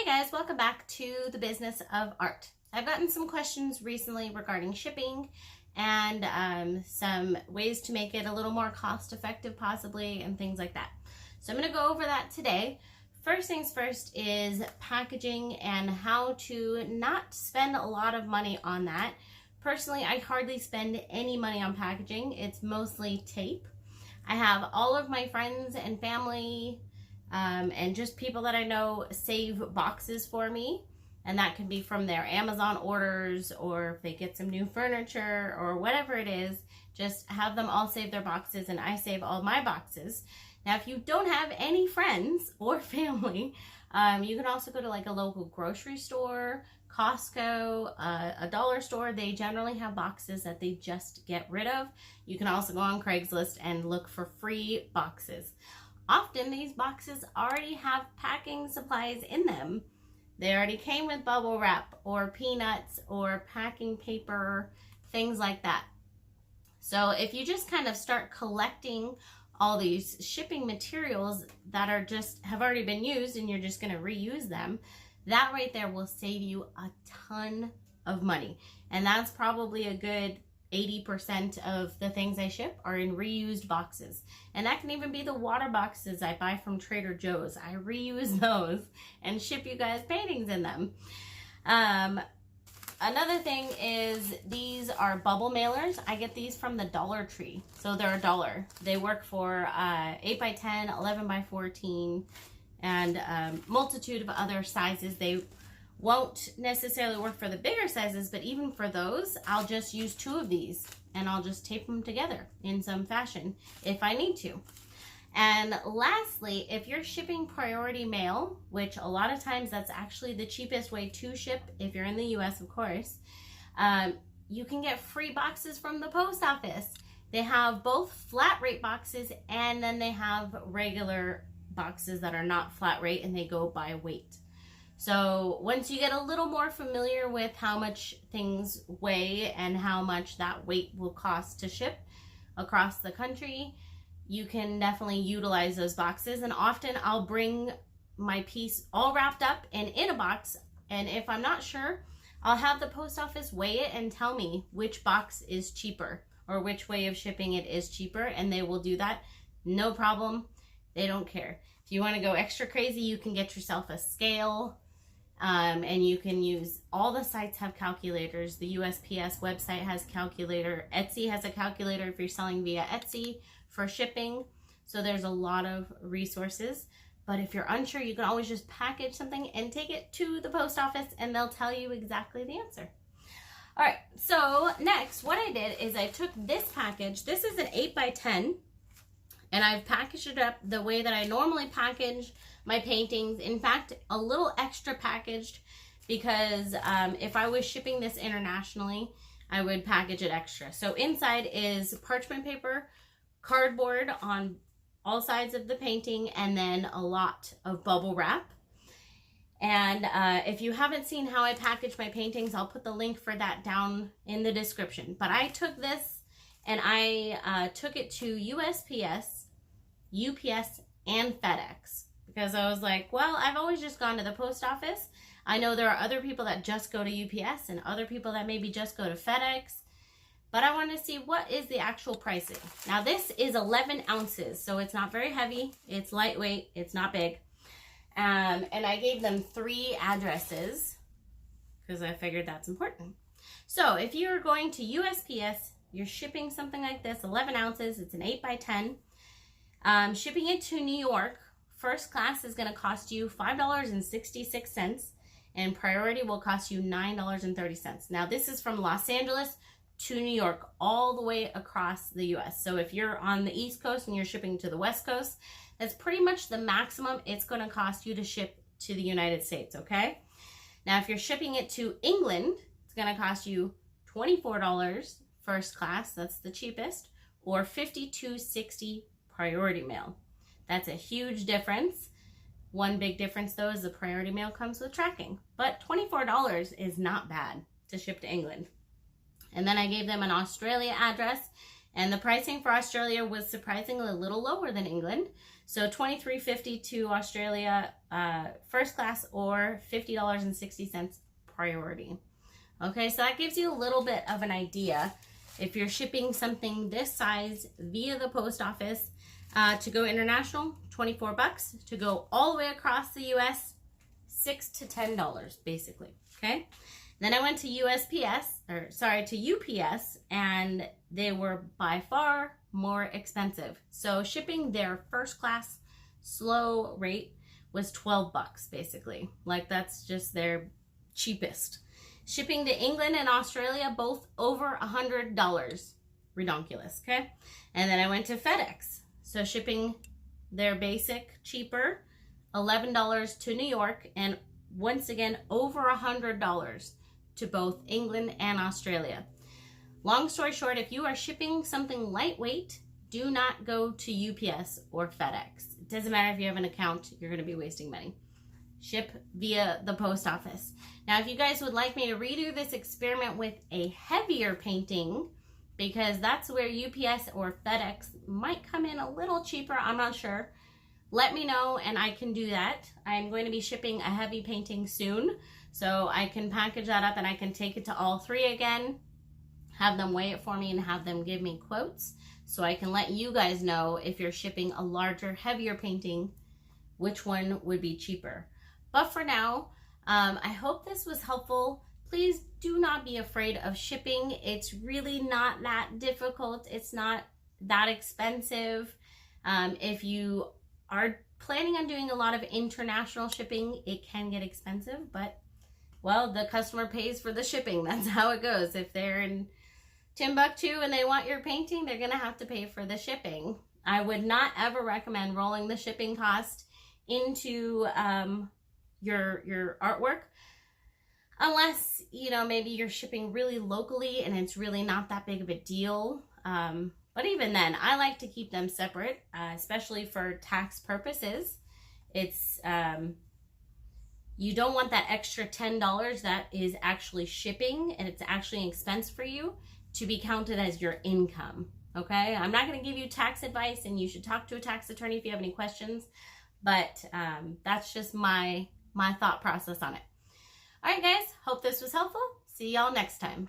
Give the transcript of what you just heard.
Hey guys, welcome back to the business of art. I've gotten some questions recently regarding shipping and some ways to make it a little more cost effective possibly and things like that. So I'm going to go over that today. First things first is packaging and how to not spend a lot of money on that. Personally, I hardly spend any money on packaging. It's mostly tape. I have all of my friends and family and just people that I know save boxes for me, and that can be from their Amazon orders or if they get some new furniture or whatever it is. Just have them all save their boxes and I save all my boxes. Now if you don't have any friends or family, you can also go to like a local grocery store, Costco, a dollar store. They generally have boxes that they just get rid of. You can also go on Craigslist and look for free boxes. Often these boxes already have packing supplies in them. They already came with bubble wrap or peanuts or packing paper, things like that. So if you just kind of start collecting all these shipping materials that are have already been used and you're just going to reuse them, that right there will save you a ton of money. And that's probably a good 80% of the things I ship are in reused boxes. And that can even be the water boxes I buy from Trader Joe's. I reuse those and ship you guys paintings in them. Another thing is these are bubble mailers. I get these from the Dollar Tree. So they're $1. They work for 8x10, 11x14, and multitude of other sizes. They won't necessarily work for the bigger sizes, but even for those, I'll just use 2 of these and I'll just tape them together in some fashion if I need to. And lastly, if you're shipping priority mail, which a lot of times that's actually the cheapest way to ship if you're in the US, of course, you can get free boxes from the post office. They have both flat rate boxes and then they have regular boxes that are not flat rate and they go by weight. So once you get a little more familiar with how much things weigh and how much that weight will cost to ship across the country, you can definitely utilize those boxes. And often I'll bring my piece all wrapped up and in a box. And if I'm not sure, I'll have the post office weigh it and tell me which box is cheaper or which way of shipping it is cheaper. And they will do that. No problem. They don't care. If you want to go extra crazy, you can get yourself a scale. And you can use, all the sites have calculators. The USPS website has calculator. Etsy has a calculator if you're selling via Etsy for shipping. So there's a lot of resources. But if you're unsure, you can always just package something and take it to the post office and they'll tell you exactly the answer. All right, so next what I did is I took this package. This is an 8x10 and I've packaged it up the way that I normally package my paintings. In fact, a little extra packaged because if I was shipping this internationally, I would package it extra. So inside is parchment paper, cardboard on all sides of the painting, and then a lot of bubble wrap. And if you haven't seen how I package my paintings, I'll put the link for that down in the description. But I took this and I took it to USPS, UPS, and FedEx. Because I was like, well, I've always just gone to the post office. I know there are other people that just go to UPS and other people that maybe just go to FedEx. But I want to see what is the actual pricing. Now this is 11 ounces, so it's not very heavy. It's lightweight. It's not big. And I gave them 3 addresses because I figured that's important. So if you're going to USPS, you're shipping something like this, 11 ounces. It's an 8x10. Shipping it to New York, first class is going to cost you $5.66 and priority will cost you $9.30. Now this is from Los Angeles to New York, all the way across the US. So if you're on the East Coast and you're shipping to the West Coast, that's pretty much the maximum it's going to cost you to ship to the United States, okay? Now if you're shipping it to England, it's going to cost you $24 first class, that's the cheapest, or $52.60 priority mail. That's a huge difference. One big difference though is the priority mail comes with tracking, but $24 is not bad to ship to England. And then I gave them an Australia address And the pricing for Australia was surprisingly a little lower than England. So $23.50 to Australia first class, or $50.60 priority. Okay, so that gives you a little bit of an idea. If you're shipping something this size via the post office, to go international, $24. To go all the way across the US, $6 to $10 basically. Okay. Then I went to UPS, and they were by far more expensive. So shipping their first class slow rate was $12 basically. Like, that's just their cheapest. Shipping to England and Australia, both over $100. Redonkulous, okay? And then I went to FedEx. So shipping their basic, cheaper, $11 to New York, and once again, over $100 to both England and Australia. Long story short, if you are shipping something lightweight, do not go to UPS or FedEx. It doesn't matter if you have an account, you're going to be wasting money. Ship via the post office. Now, if you guys would like me to redo this experiment with a heavier painting, because that's where UPS or FedEx might come in a little cheaper, I'm not sure, let me know and I can do that. I'm going to be shipping a heavy painting soon, so I can package that up and I can take it to all three again, have them weigh it for me and have them give me quotes, so I can let you guys know if you're shipping a larger, heavier painting, which one would be cheaper. But for now, I hope this was helpful. Please do not be afraid of shipping. It's really not that difficult. It's not that expensive. If you are planning on doing a lot of international shipping, it can get expensive, but, well, the customer pays for the shipping. That's how it goes. If they're in Timbuktu and they want your painting, they're going to have to pay for the shipping. I would not ever recommend rolling the shipping cost into your artwork, unless, you know, maybe you're shipping really locally and it's really not that big of a deal. But even then, I like to keep them separate, especially for tax purposes. It's, you don't want that extra $10 that is actually shipping and it's actually an expense for you to be counted as your income. Okay, I'm not going to give you tax advice, and you should talk to a tax attorney if you have any questions, but that's just my thought process on it. All right, guys, hope this was helpful. See y'all next time.